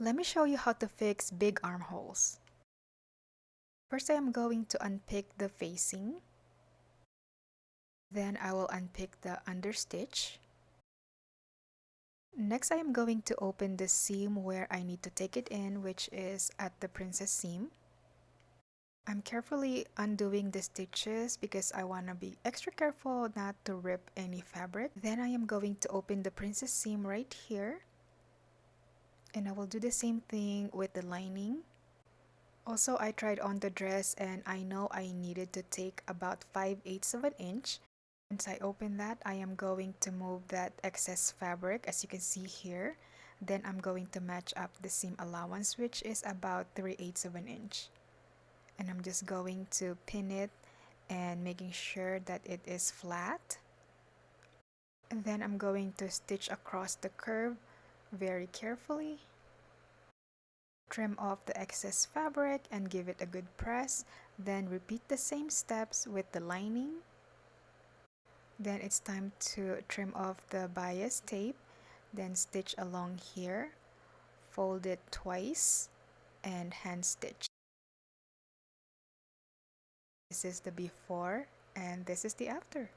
Let me show you how to fix big armholes. First, I am going to unpick the facing. Then I will unpick the understitch. Next, I am going to open the seam where I need to take it in, which is at the princess seam. I'm carefully undoing the stitches because I want to be extra careful not to rip any fabric. Then I am going to open the princess seam right here. And I will do the same thing with the lining. Also, I tried on the dress and I know I needed to take about 5/8 of an inch. Once I open that, I am going to move that excess fabric as you can see here. Then I'm going to match up the seam allowance, which is about 3/8 of an inch. And I'm just going to pin it and making sure that it is flat. And then I'm going to stitch across the curve very carefully. Trim off the excess fabric and give it a good press. Then repeat the same steps with the lining. Then it's time to trim off the bias tape. Then stitch along here. Fold it twice and hand stitch. This is the before and this is the after.